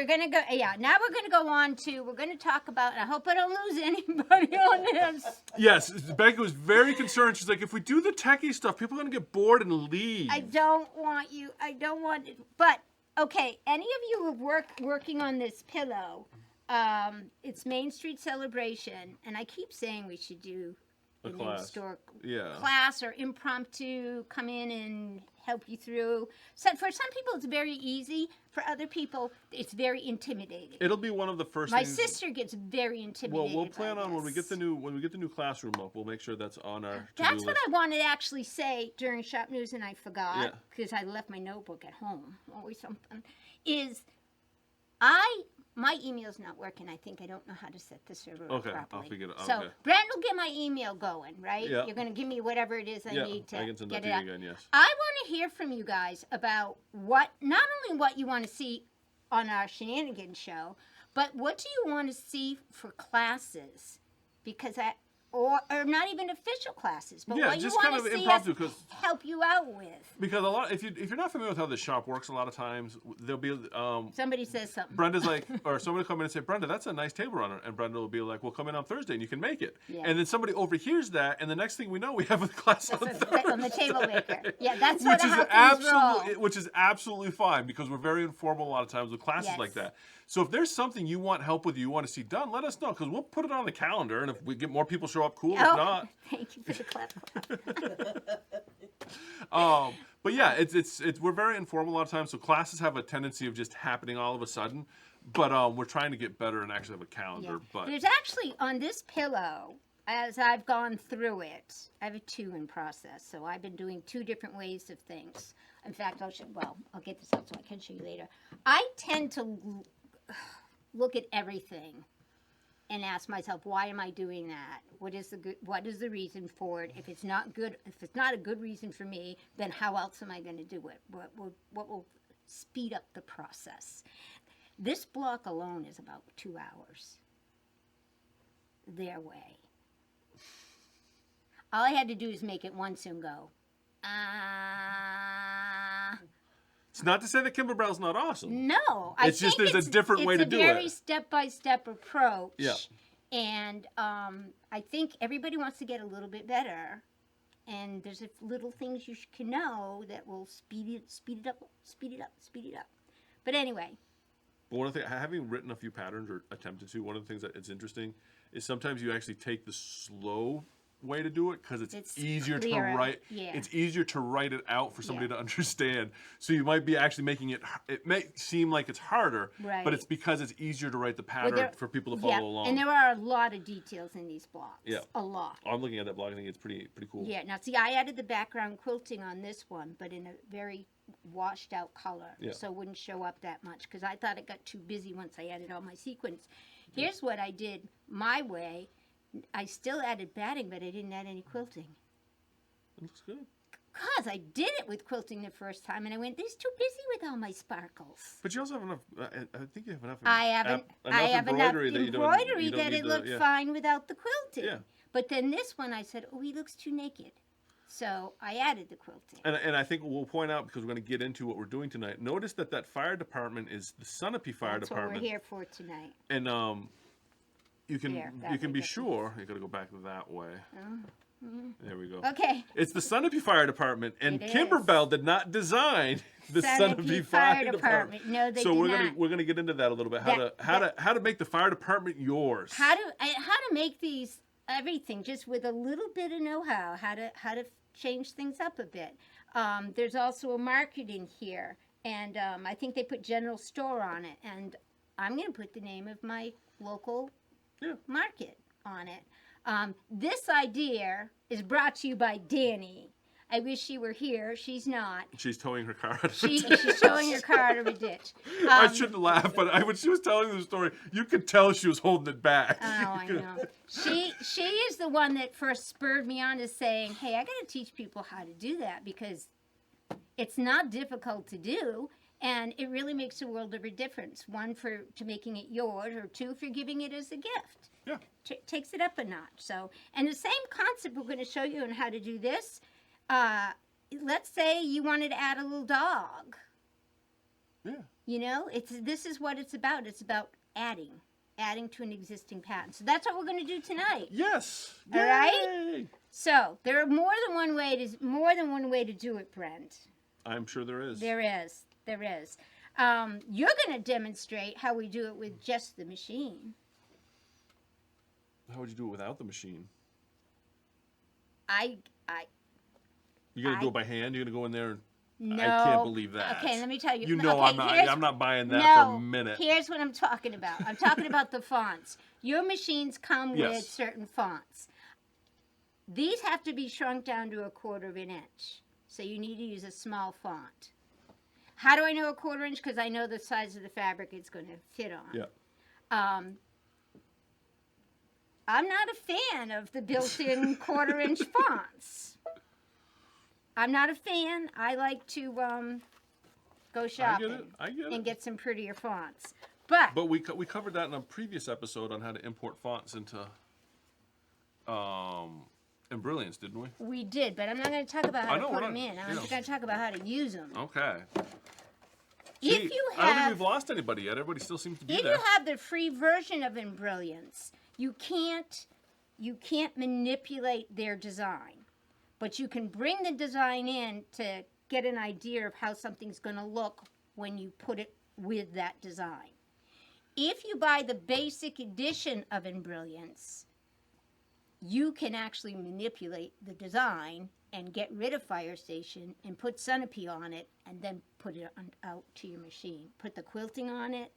we're going to go, now we're going to go on to, we're going to talk about, and I hope I don't lose anybody on this. Yes, Becca was very concerned. She's like, if we do the techie stuff, people are going to get bored and leave. I don't want it. But, okay, any of you who are working on this pillow, it's Main Street Celebration, and I keep saying we should do an historic class or impromptu, come in and help you through. So for some people, it's very easy. For other people, it's very intimidating. It'll be one of the first. My sister gets very intimidated. Well, we'll plan on when we get the new classroom up. We'll make sure that's on our. That's what I wanted to actually say during Shop News, and I forgot because I left my notebook at home. Always something. My email's not working. I think I don't know how to set the server up properly. I'll figure it out. So, Brent will get my email going, right? Yeah. You're going to give me whatever it is I need to I can send get that it to out. you again, yes. I want to hear from you guys about not only what you want to see on our Shenanigans show, but what do you want to see for classes? Because or not even official classes, but what you want to see us help you out with. Because if you're not familiar with how the shop works, a lot of times there'll be somebody says something. Brenda's like, or somebody will come in and say, Brenda, that's a nice table runner, and Brenda will be like, well, come in on Thursday and you can make it. Yeah. And then somebody overhears that, and the next thing we know, we have a class on the table maker. Yeah, that's sort of how things roll. Which is absolutely fine because we're very informal a lot of times with classes like that. So if there's something you want help with, you want to see done, let us know because we'll put it on the calendar, and if we get more people show up, cool. If not, thank you for the clap. But yeah, it's we're very informal a lot of times, so classes have a tendency of just happening all of a sudden. But we're trying to get better and actually have a calendar. Yeah. But there's actually on this pillow, as I've gone through it, I have a 2 in process, so I've been doing 2 different ways of things. In fact, I'll get this out so I can show you later. I tend to look at everything and ask myself, why am I doing that? What is the reason for it? If it's not a good reason for me, then how else am I going to do it? What will speed up the process? This block alone is about 2 hours their way. All I had to do is make it once and go, It's not to say that Kimberbell's not awesome. No. It's just there's a different way to do it. It's a very step-by-step approach. Yeah. And I think everybody wants to get a little bit better. And there's little things you can know that will speed it up. But anyway. One of the things, having written a few patterns or attempted to, one of the things that it's interesting is sometimes you actually take the slow way to do it because it's easier clearer to write. Yeah. It's easier to write it out for somebody to understand. So you might be actually making it. It may seem like it's harder, but it's because it's easier to write the pattern for people to follow along. And there are a lot of details in these blocks. Yeah, a lot. I'm looking at that block. I think it's pretty cool. Yeah. Now see, I added the background quilting on this one, but in a very washed out color, so it wouldn't show up that much because I thought it got too busy once I added all my sequins. Here's what I did my way. I still added batting, but I didn't add any quilting. It looks good. Because I did it with quilting the first time, and I went, "This is too busy with all my sparkles." But you also have enough. I think you have enough. I have enough embroidery that it looked fine without the quilting. Yeah. But then this one, I said, "Oh, he looks too naked," so I added the quilting. And I think we'll point out because we're going to get into what we're doing tonight. Notice that fire department is the Sunapee Fire Department. That's what we're here for tonight. And you can be sure you got to go back that way. There we go. Okay. It's the Sunapee Fire Department, and Kimberbell did not design the Sunapee Fire Department. No, they so did we're not. We're gonna get into that a little bit. How to make the fire department yours. How to make these everything just with a little bit of know-how. How to change things up a bit. There's also a market in here, and I think they put general store on it, and I'm gonna put the name of my local market on it. This idea is brought to you by Danny. I wish she were here. She's not. She's towing her car out of a ditch. She's towing her car out of a ditch. I shouldn't laugh, but when she was telling the story, you could tell she was holding it back. Oh, I know. She is the one that first spurred me on to saying, hey, I got to teach people how to do that because it's not difficult to do. And it really makes a world of a difference. 1, to making it yours, or 2, for giving it as a gift. Yeah. Takes it up a notch. So, and the same concept we're going to show you on how to do this. Let's say you wanted to add a little dog. Yeah. You know, this is what it's about. It's about adding to an existing pattern. So that's what we're going to do tonight. Yes. All Yay! right. So there are more than one way to do it, Brent. I'm sure there is. There is. You're going to demonstrate how we do it with just the machine. How would you do it without the machine? You're going to do it by hand? You're going to go in there and... No. I can't believe that. Okay, let me tell you. You know, okay, I'm not buying that for a minute. Here's what I'm talking about. I'm talking about the fonts. Your machines come with certain fonts. These have to be shrunk down to 1/4 of an inch. So you need to use a small font. How do I know 1/4 inch? Because I know the size of the fabric it's going to fit on. Yeah. I'm not a fan of the built-in 1/4 inch fonts. I'm not a fan. I like to go shopping I get it. and get some prettier fonts. But we covered that in a previous episode on how to import fonts into Brilliance, didn't we? We did, but I'm not going to talk about how to put them in. I'm just going to talk about how to use them. Okay. If you have, I don't think we've lost anybody yet. Everybody still seems to be there. If you have the free version of Brilliance, you can't manipulate their design. But you can bring the design in to get an idea of how something's going to look when you put it with that design. If you buy the basic edition of Brilliance, you can actually manipulate the design and get rid of Fire Station and put Sunapee on it and then put it out to your machine. Put the quilting on it,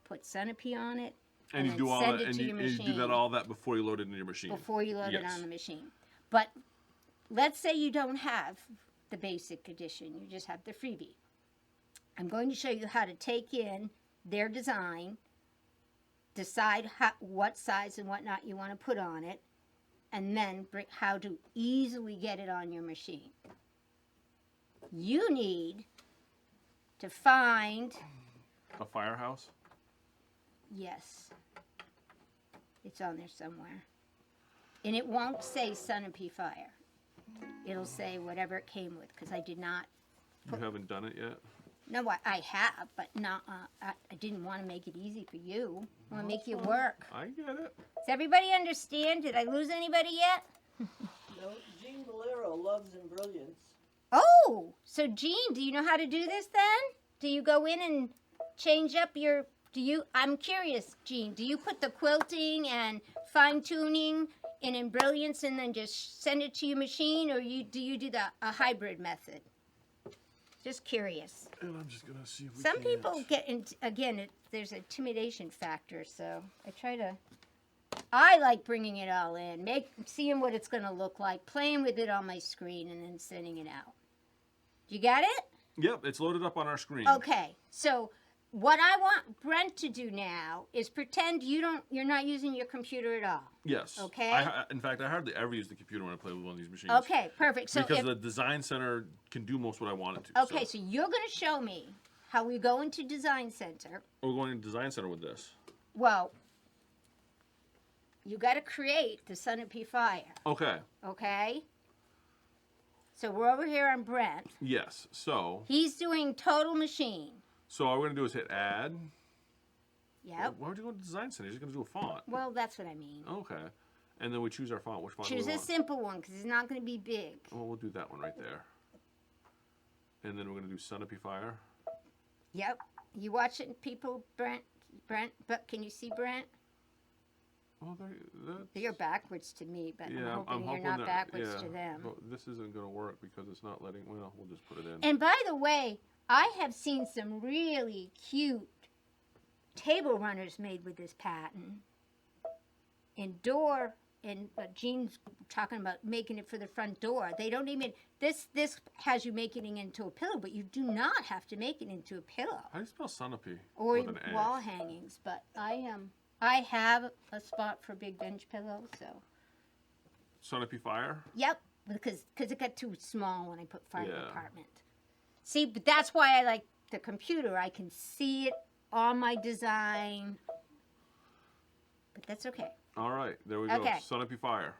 put Sunapee on it, and you then do all send that, it to your machine. And you do all that before you load it into your machine. Before you load it on the machine. But let's say you don't have the basic edition, you just have the freebie. I'm going to show you how to take in their design, decide what size and whatnot you want to put on it, and then how to easily get it on your machine. You need to find... A firehouse? Yes. It's on there somewhere. And it won't say Sunapee Fire. It'll say whatever it came with, because I did not... You haven't done it yet? No, I have, but not. I didn't want to make it easy for you. I want to make you work. I get it. Does everybody understand? Did I lose anybody yet? No, Jean Valero loves Brilliance. Oh, so Jean, do you know how to do this then? Do you go in and change up your... I'm curious, Jean, do you put the quilting and fine-tuning in Brilliance and then just send it to your machine, or do you do a hybrid method? Just curious. And I'm just going to see if we Some can... people get, there's an intimidation factor, so I like bringing it all in, seeing what it's going to look like, playing with it on my screen, and then sending it out. You got it? Yep, it's loaded up on our screen. Okay, so what I want Brent to do now is pretend you're not using your computer at all. Yes. Okay. In fact, I hardly ever use the computer when I play with one of these machines. Okay, perfect. So because the design center can do most what I want it to. Okay, so you're going to show me how we go into Design Center. We're going into Design Center with this. Well, you got to create the Sunapee Fire. Okay. Okay. So we're over here on Brent. Yes. So. He's doing total machine. So all we're going to do is hit Add. Yep. Why would you go to Design Center? You're just going to do a font. Well, that's what I mean. Okay. And then we choose our font. Which font choose do we a want? simple one because it's not going to be big. Well, we'll do that one right there. And then we're going to do Sunapee Fire. Yep. You watching people, Brent? But can you see Brent? Oh, you're backwards to me, but yeah, I'm hoping you're not backwards to them. But this isn't going to work because it's not letting... Well, we'll just put it in. And by the way, I have seen some really cute table runners made with this pattern. But Jean's talking about making it for the front door. They don't even... This has you making it into a pillow, but you do not have to make it into a pillow. How do you spell Sunapee? Or wall hangings, but I have a spot for big bench pillows, so... Sunapee Fire? Yep, because it got too small when I put fire department. See, but that's why I like the computer. I can see it on my design. But that's okay. All right, there we go. Okay. Sunapee Fire.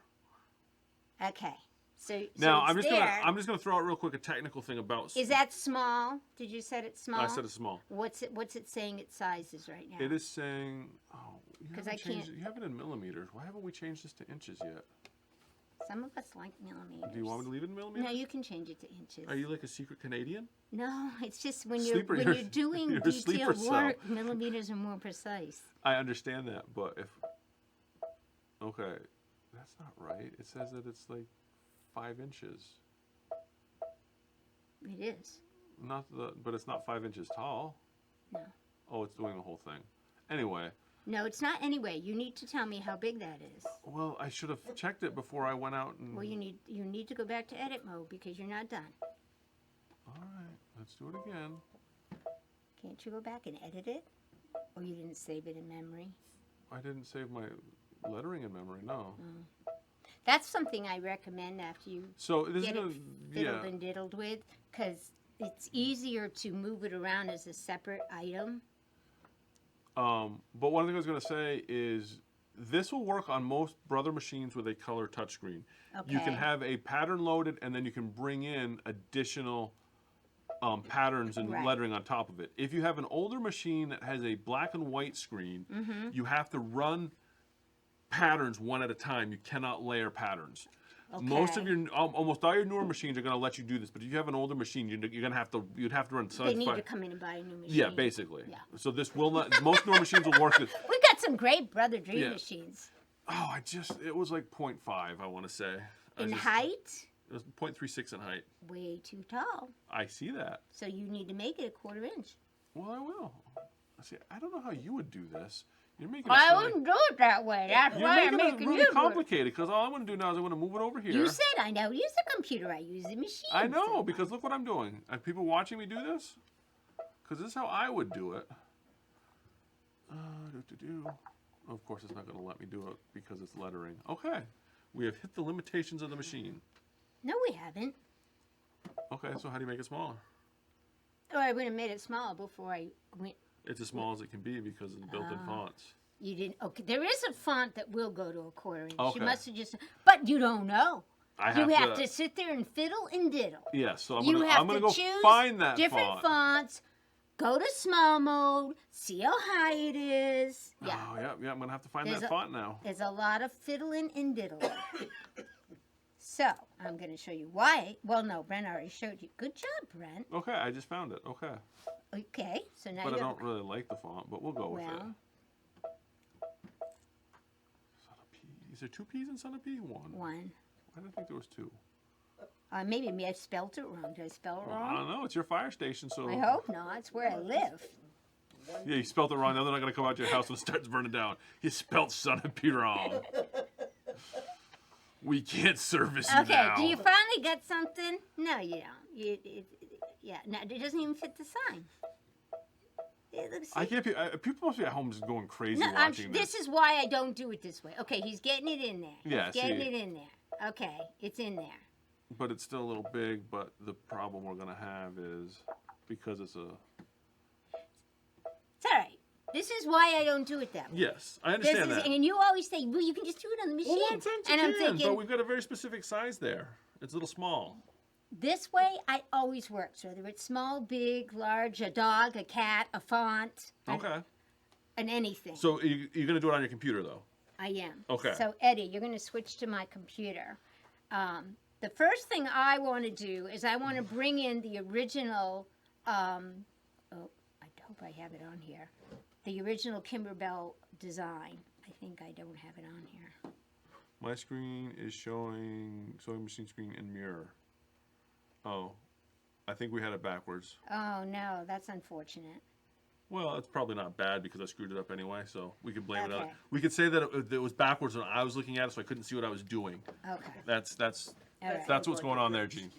Okay. So Now it's I'm just gonna throw out real quick a technical thing about. Is that small? Did you set it small? I said it's small. What's it saying its size is right now? It is saying, oh, because I can't. You have it in millimeters. Why haven't we changed this to inches yet? Some of us like millimeters. Do you want me to leave it in millimeters? No, you can change it to inches. Are you like a secret Canadian? No, it's just when you're doing you're detailed work, millimeters are more precise. I understand that, but okay, that's not right. It says that it's like 5 inches. It is. But it's not 5 inches tall. No. Oh, it's doing the whole thing. Anyway. No, it's not anyway. You need to tell me how big that is. Well, I should have checked it before I went out and... Well, you need to go back to edit mode because you're not done. All right, let's do it again. Can't you go back and edit it? Or you didn't save it in memory? I didn't save my lettering in memory, no. That's something I recommend after you get it fiddled and diddled with, because it's easier to move it around as a separate item. But one thing I was going to say is this will work on most Brother machines with a color touchscreen. Okay. You can have a pattern loaded and then you can bring in additional patterns and lettering on top of it. If you have an older machine that has a black and white screen, you have to run patterns one at a time. You cannot layer patterns. Okay. Almost all your newer machines are going to let you do this, but if you have an older machine, you'd have to run. They need to come in and buy a new machine. Yeah, basically. Yeah. So this will not. Most newer machines will work. We got some great Brother Dream machines. Oh, it was like 0.5. I want to say. In height. It was 0.36 in height. Way too tall. I see that. So you need to make it a 1/4 inch. Well, I will. See, I don't know how you would do this. You're making I wouldn't do it that way. That's why I'm making it really complicated. Because all I'm going to do now is I'm going to move it over here. You said I don't use the computer. I use the machine. I know, because look what I'm doing. Are people watching me do this? Because this is how I would do it. Of course, it's not going to let me do it because it's lettering. Okay. We have hit the limitations of the machine. No, we haven't. Okay, so how do you make it smaller? Oh, I would have made it small before I went. It's as small as it can be because of the built-in fonts. You didn't. Okay, there is a font that will go to a 1/4 inch. Okay. You must have just. But you don't know. You have to sit there and fiddle and diddle. Yes, so I'm gonna go find that different fonts. Go to small mode. See how high it is. Yeah. Oh yeah. I'm gonna have to find that font now. There's a lot of fiddling and diddling. So I'm gonna show you why. Well, no, Brent already showed you. Good job, Brent. Okay, I just found it. Okay. Okay, so now. But I don't really like the font, but we'll go with it. Is there 2 P's in Sunapee? One. I didn't think there was 2. Maybe I spelled it wrong. Did I spell it wrong? I don't know. It's your fire station, so. I hope not. It's where I live. Yeah, you spelled it wrong. Now they're not going to come out to your house when it starts burning down. You spelled Sunapee wrong. We can't service you now. Okay, do you finally get something? No, you don't. No, it doesn't even fit the sign. I can't. People must be at home just going crazy watching this. This is why I don't do it this way. Okay, he's getting it in there. Yeah, he's getting it in there. Okay, it's in there. But it's still a little big. But the problem we're gonna have is because it's a. It's all right. This is why I don't do it that way. Yes, I understand that. And you always say, well, you can just do it on the machine. Well, I'm thinking, but we've got a very specific size there. It's a little small. This way, I always works, whether it's small, big, large, a dog, a cat, a font. Okay. And anything. So you're going to do it on your computer, though? I am. Okay. So, Eddie, you're going to switch to my computer. The first thing I want to do is I want to bring in the original, I hope I have it on here, the original Kimberbell design. I think I don't have it on here. My screen is showing sewing machine screen and mirror. Oh, I think we had it backwards. Oh, no, that's unfortunate. Well, it's probably not bad because I screwed it up anyway, so we could blame it on it. We could say that it was backwards when I was looking at it, so I couldn't see what I was doing. Okay. That's what's going on there, Gene.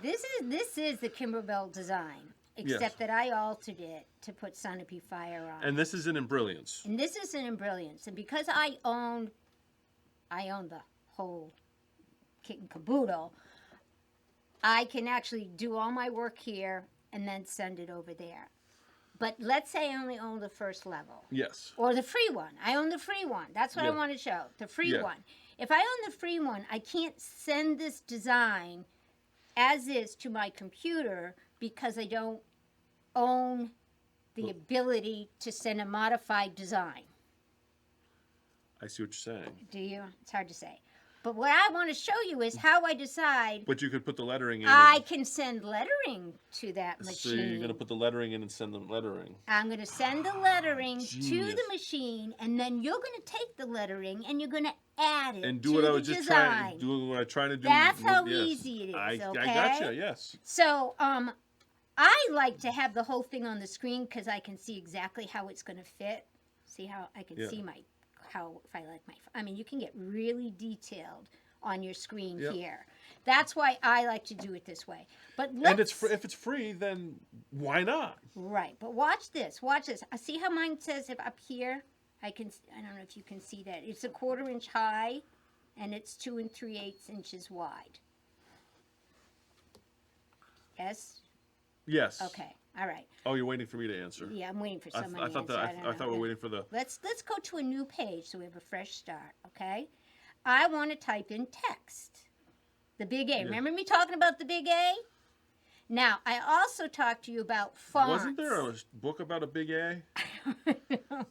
This is the Kimberbell design, except that I altered it to put Sunapee Fire on. And this is in Brilliance. And this is in Brilliance, and because I own the whole kit and caboodle, I can actually do all my work here and then send it over there. But let's say I only own the first level. Yes. Or the free one. I own the free one. That's what I want to show. The free one. If I own the free one, I can't send this design as is to my computer because I don't own the ability to send a modified design. I see what you're saying. Do you? It's hard to say. But what I want to show you is how I decide. But you could put the lettering in. I can send lettering to that machine. So you're going to put the lettering in and send them lettering. I'm going to send the lettering to the machine, and then you're going to take the lettering and you're going to add it and do to what I the was just design. doing what I try to do. That's how easy it is. I okay? gotcha. Yes. So I like to have the whole thing on the screen because I can see exactly how it's going to fit. See how I can see if I like my. I mean, you can get really detailed on your screen here. That's why I like to do it this way. But and if it's free, then why not? Right. But watch this. Watch this. See how mine says if up here. I don't know if you can see that. It's a 1/4 inch high, and it's 2 3/8 inches wide. Yes. Yes. Okay. All right. Oh, you're waiting for me to answer. Yeah, I'm waiting for somebody I thought to answer. I thought we were waiting for the. Let's go to a new page so we have a fresh start. Okay. I want to type in text. The big A. Yeah. Remember me talking about the big A? Now, I also talked to you about fonts. Wasn't there a book about a big A?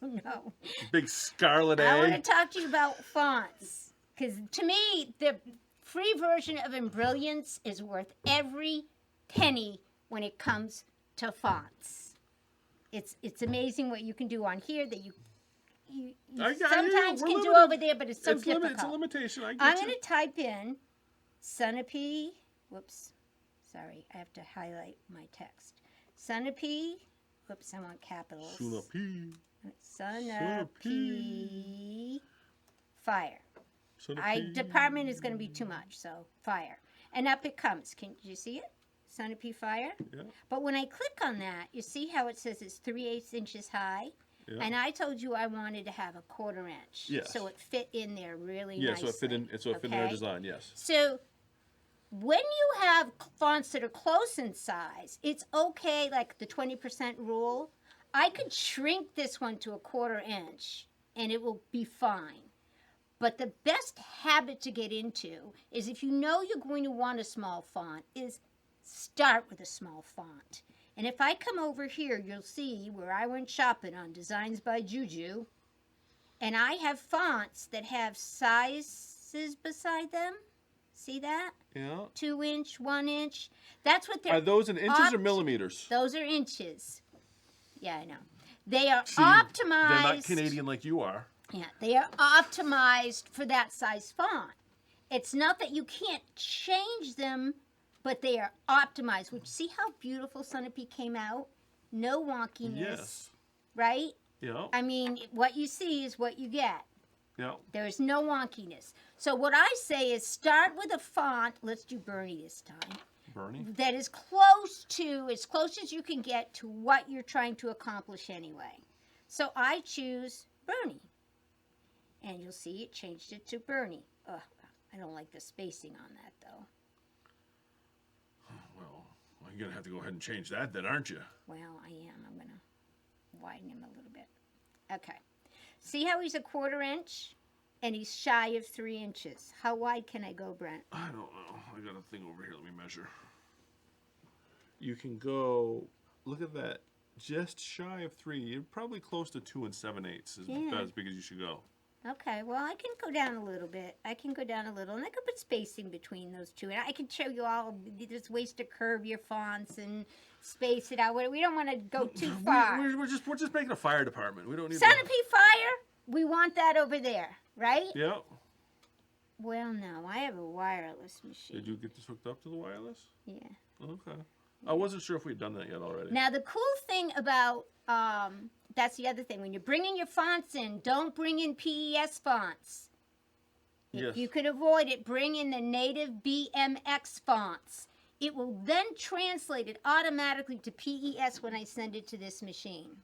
No. Big scarlet A? I want to talk to you about fonts. Because to me, the free version of Embrilliance is worth every penny when it comes to fonts. It's amazing what you can do on here that you sometimes can do over there, but it's so difficult. It's a limitation. I'm going to type in Sunapee. Whoops. Sorry, I have to highlight my text. Sunapee. Whoops, I want capitals. Sunapee. Fire. Department is going to be too much, so fire. And up it comes. Can you see it? Sunapee fire. Yeah. But when I click on that, you see how it says it's 3/8 inches high? Yeah. And I told you I wanted to have a 1/4 inch. Yes. So it fit in there really nicely. Yeah, so it fit in our design, yes. So when you have fonts that are close in size, it's okay, like the 20% rule. I could shrink this one to a 1/4 inch and it will be fine. But the best habit to get into is if you know you're going to want a small font is start with a small font. And if I come over here, you'll see where I went shopping on Designs by Juju. And I have fonts that have sizes beside them. See that? Yeah. 2 inch, 1 inch. That's what they're. Are those in inches or millimeters? Those are inches. Yeah, I know. They are optimized. They're not Canadian like you are. Yeah, they are optimized for that size font. It's not that you can't change them, but they are optimized. Which, see how beautiful Sunapee came out? No wonkiness. Yes. Right? Yeah. I mean, what you see is what you get. Yeah. There's no wonkiness. So what I say is start with a font. Let's do Bernie this time. Bernie? That is close as you can get to what you're trying to accomplish anyway. So I choose Bernie. And you'll see it changed it to Bernie. Ugh, I don't like the spacing on that, though. Well, you're going to have to go ahead and change that then, aren't you? Well, I am. I'm going to widen him a little bit. Okay. See how he's a 1/4 inch? And he's shy of 3 inches. How wide can I go, Brent? I don't know. I got a thing over here. Let me measure. You can go, look at that, just shy of 3. You're probably close to 2 7/8 is about as big as you should go. Okay, well, I can go down a little bit. And I can put spacing between those two. And I can show you all, there's ways to curve your fonts and space it out. We don't want to go too far. We're just making a fire department. We don't need Sunapee fire, we want that over there, right? Yeah. Well, no, I have a wireless machine. Did you get this hooked up to the wireless? Yeah. Okay. I wasn't sure if we'd done that yet already. Now, the cool thing about, that's the other thing. When you're bringing your fonts in, don't bring in PES fonts. If you can avoid it, bring in the native BMX fonts. It will then translate it automatically to PES when I send it to this machine.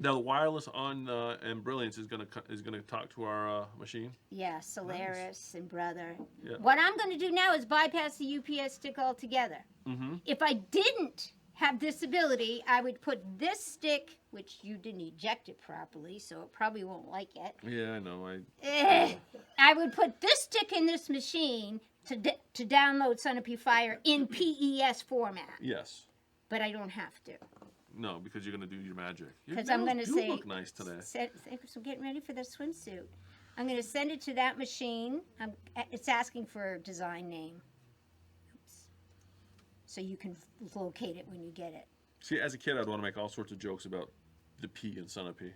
Now the wireless on Embrilliance is gonna talk to our machine. Yeah, Solaris and Brother. Yeah. What I'm going to do now is bypass the UPS stick altogether. Mm-hmm. If I didn't have this ability, I would put this stick, which you didn't eject it properly, so it probably won't like it. Yeah, I know. I would put this stick in this machine to download Centipede Fire in PES format. Yes. But I don't have to. No, because you're going to do your magic. Because I'm going to say, look nice today. I'm getting ready for the swimsuit. I'm going to send it to that machine. It's asking for a design name. Oops. So you can locate it when you get it. See, as a kid, I'd want to make all sorts of jokes about the P in Centipede.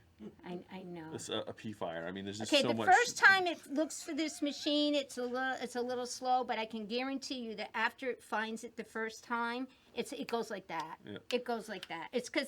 I know. It's a P fire. I mean, there's just so much. Okay, the first time it looks for this machine, it's a little slow, but I can guarantee you that after it finds it the first time, it goes like that. Yeah. It goes like that. It's because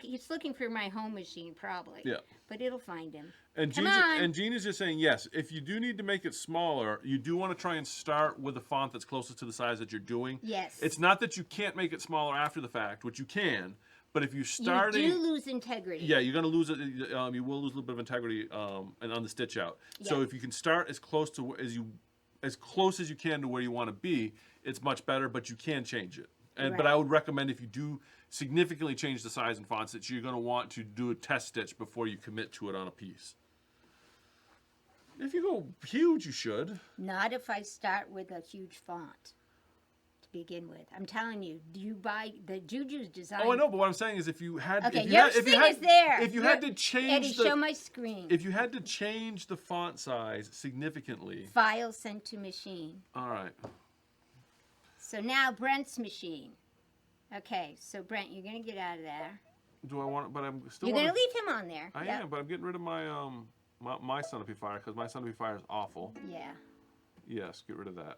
he's looking for my home machine probably. Yeah. But it'll find him. And Jean is just saying, yes, if you do need to make it smaller, you do want to try and start with a font that's closest to the size that you're doing. Yes. It's not that you can't make it smaller after the fact, which you can. But if you're starting, you do lose integrity. Yeah, you're going to lose it. You will lose a little bit of integrity, and on the stitch out. Yeah. So if you can start as close as you can to where you want to be, it's much better. But you can change it. And but I would recommend if you do significantly change the size and fonts, that you're going to want to do a test stitch before you commit to it on a piece. If you go huge, you should. Not if I start with a huge font. Begin with, I'm telling you, do you buy the Juju's design? Oh, I know, but what I'm saying is, if you had, okay, if you had to change Eddie, show my screen. If you had to change the font size significantly, file sent to machine. All right. So now Brent's machine. Okay, so Brent, you're gonna get out of there. Do I want? But I'm still. You're gonna leave him on there. I am, but I'm getting rid of my my Centipede Fire because my Centipede Fire is awful. Yeah. Yes, get rid of that.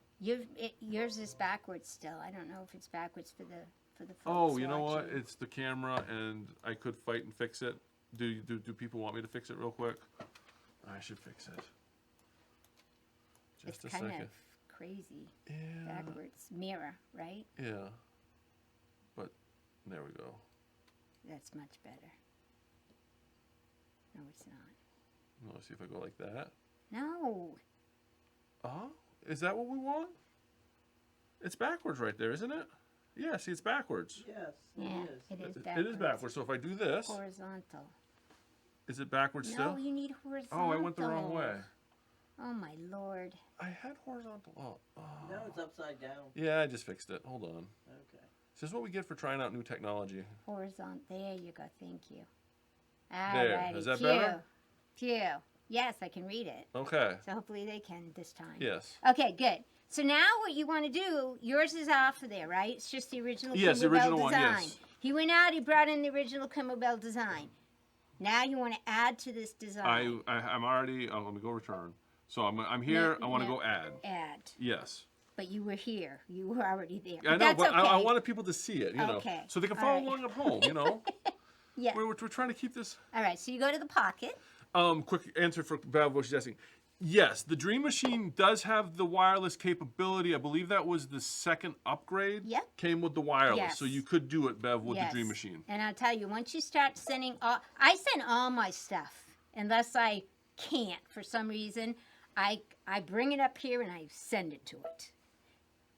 Yours is backwards still. I don't know if it's backwards for the folks Oh, you know what? watching. It's the camera, and I could fight and fix it. Do people want me to fix it real quick? I should fix it. Just it's a kind second. of crazy. Yeah. Backwards mirror, right? Yeah. But there we go. That's much better. No, it's not. Let's see if I go like that. No. Oh, is that what we want? It's backwards right there, isn't it? Yeah, see, it's backwards. Yes, Yeah, it is. it is backwards. It is backwards. So if I do this, Horizontal. is it backwards still? No, you need horizontal. Oh, I went the wrong way. Oh, my Lord. I had horizontal. Oh. Now it's upside down. Yeah, I just fixed it. Hold on. Okay. This is what we get for trying out new technology. Horizontal. There you go. Thank you. There. Alrighty. Is that Phew. better? Phew. Yes, I can read it. Okay. So hopefully they can this time. Yes. Okay, good. So now what you want to do, yours is off of there, right? It's just the original Yes, the Kimberbell original design. one, yes. He went out, he brought in the original Kimberbell design. Now you want to add to this design. I'm already. Oh, let me go return. So I'm here. I want to go add. Add. Yes. But you were here. You were already there. I know, that's but okay. I wanted people to see it, you know, Okay. so they can All follow right. along at home, you know. Yeah. We're trying to keep this. All right, so you go to the pocket. Quick answer for Bev, what she's asking. Yes, the Dream Machine does have the wireless capability. I believe that was the second upgrade. Yep. Came with the wireless, Yes. so you could do it, Bev, with Yes. the Dream Machine. And I'll tell you, once you start sending I send all my stuff, unless I can't for some reason. I bring it up here and I send it to it.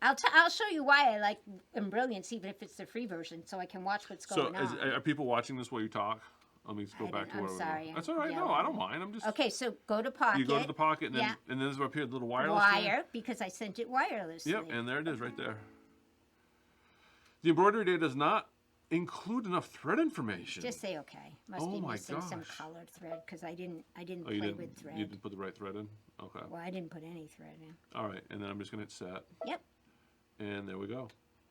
I'll show you why I like Brilliance, even if it's the free version, so I can watch what's going on. Are people watching this while you talk? Let me just go back to where I'm sorry. That's all right. No, I don't mind. I'm just. Okay, so go to pocket. You go to the pocket, and then Yeah. and then there's up here the little wireless. Wire, because I sent it wirelessly. Yep, and there it is right there. The embroidery day does not include enough thread information. Just say okay. Must Oh be my missing some gosh. colored thread because I didn't Oh, play with thread. You didn't put the right thread in? Okay. Well, I didn't put any thread in. All right, and then I'm just going to hit set. Yep. And there we go.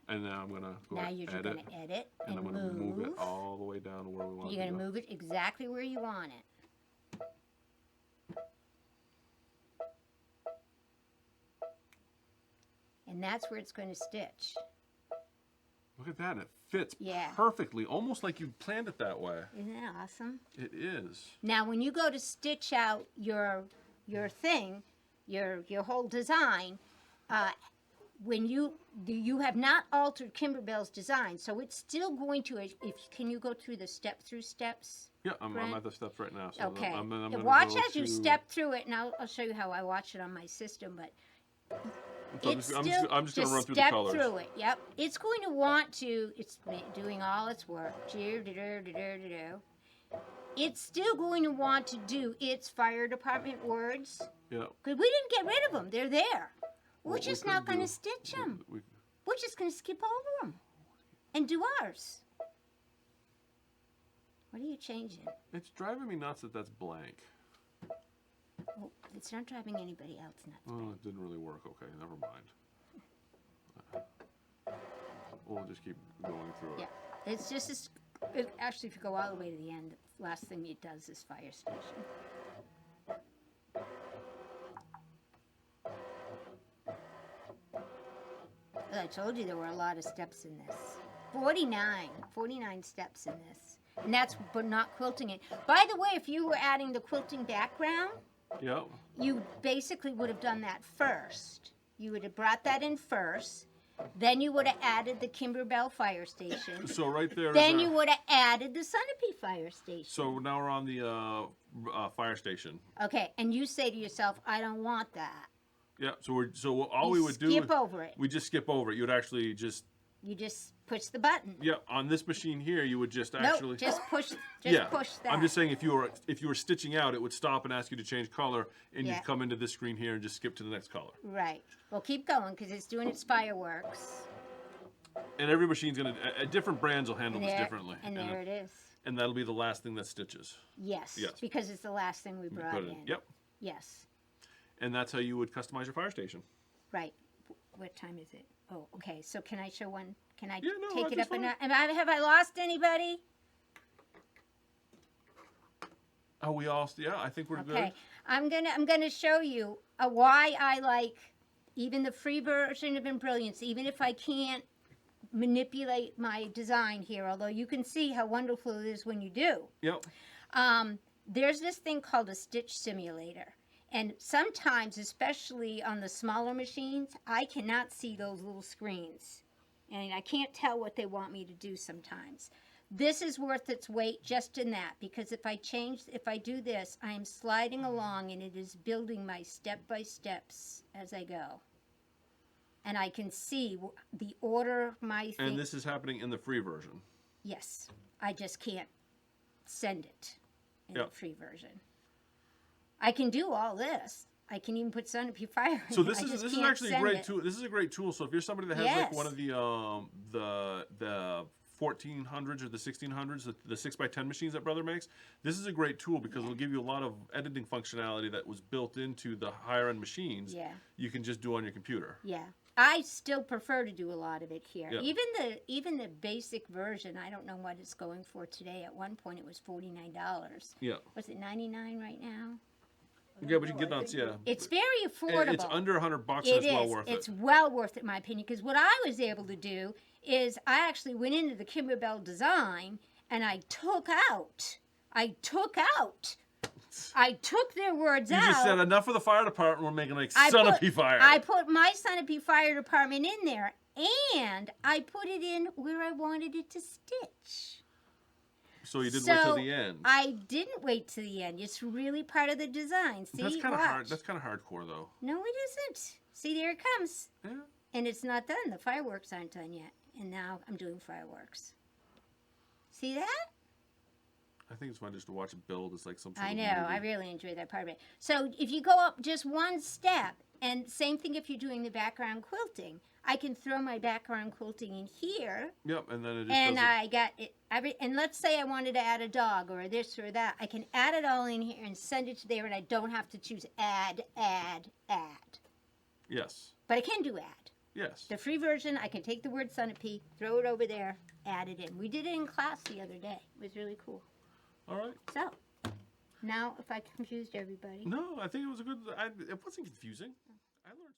And now I'm going to go Now you're just edit. going to edit And and I'm going to move it move. all the way down to where we want You're it to going to go. move it exactly where you want it. And that's where it's going to stitch. Look at that. It fits Yeah. perfectly, almost like you planned it that way. Isn't that awesome? It is. Now, when you go to stitch out your thing, your whole design, when you have not altered Kimberbell's design, so it's still going to. Can you go through the step-through steps? Yeah, I'm Brent? at the steps right now. So Okay. I'm gonna Watch go as you to- step through it, and I'll show you how I watch it on my system. But So I'm just going to run through the colors. Step through it. Yep. It's going to want to. It's doing all its work. It's still going to want to do its fire department words. Yeah. Because we didn't get rid of them. They're there. We're What just we not could going to do- stitch them. we- We're just going to skip over them and do ours. What are you changing? It's driving me nuts that that's blank. Oh, it's not driving anybody else nuts. Oh, it didn't really work. Okay, never mind. We'll just keep going through it. Yeah. It's just, actually, if you go all the way to the end, the last thing it does is fire station. As I told you, there were a lot of steps in this. 49 steps in this. And that's but not quilting it. By the way, if you were adding the quilting background, Yep. you basically would have done that first. You would have brought that in first. Then you would have added the Kimberbell fire station. So right there. Then is you our- would have added the Sunapee fire station. So now we're on the fire station. Okay, and you say to yourself, I don't want that. Yeah. So all You we would do. skip over it. We just skip over it. You would actually just. You just push the button. Yeah. On this machine here, you would just No, actually. just push. Yeah. Push that. I'm just saying if you were stitching out, it would stop and ask you to change color, and Yeah. you'd come into this screen here and just skip to the next color. Right. Well, keep going because it's doing its fireworks. And every machine's gonna. Different brands will handle And this there, differently. and there it is. And that'll be the last thing that stitches. Yes. Yes. Because it's the last thing we brought Put it in. Yep. Yes. And that's how you would customize your fire station. Right. What time is it? Oh, okay. So can I show one? Can I Yeah, no, take it that's up? fine. Have I lost anybody? Oh, we all. Yeah, I think we're Okay. good. I'm gonna show you why I like even the free version of Brilliance, even if I can't manipulate my design here, although you can see how wonderful it is when you do. Yep. There's this thing called a stitch simulator. And sometimes, especially on the smaller machines, I cannot see those little screens. And I can't tell what they want me to do sometimes. This is worth its weight just in that, because if I do this, I am sliding along and it is building my step-by-steps as I go. And I can see the order of my thing. And this is happening in the free version. Yes, I just can't send it in the free version. I can do all this. I can even put Sunapee Fire in So it. this is actually a great tool. This is a great tool. So if you're somebody that has like one of the 1400s or the 1600s, the 6x10 machines that Brother makes, this is a great tool because it'll give you a lot of editing functionality that was built into the higher end machines. Yeah. You can just do on your computer. Yeah. I still prefer to do a lot of it here. Yeah. Even the basic version, I don't know what it's going for today. At one point it was $49. Yeah. Was it $99 right now? Yeah, but you can get it on. Yeah. It's very affordable. It's under $100 and It it's well is. worth it. It's well worth it, in my opinion, because what I was able to do is I actually went into the Kimberbell design and I took their words You out. just said enough for the fire department. We're making like Sunapee Fire. I put my Sunapee Fire Department in there, and I put it in where I wanted it to stitch. So you didn't wait till the end. I didn't wait to the end. It's really part of the design. See, That's kind of watch. hard. That's kind of hardcore, though. No, it isn't. See, there it comes. Yeah. And it's not done. The fireworks aren't done yet. And now I'm doing fireworks. See that? I think it's fun just to watch it build. It's like some sort I of know. movie. I really enjoy that part of it. So if you go up just one step, and same thing if you're doing the background quilting, I can throw my background quilting in here. Yep, and then it just And does it. I got it. And let's say I wanted to add a dog or this or that. I can add it all in here and send it to there, and I don't have to choose add, add, add. Yes. But I can do add. Yes. The free version, I can take the word Sunapee, throw it over there, add it in. We did it in class the other day. It was really cool. All right. So, now if I confused everybody. No, I think it was a good. It wasn't confusing. I learned.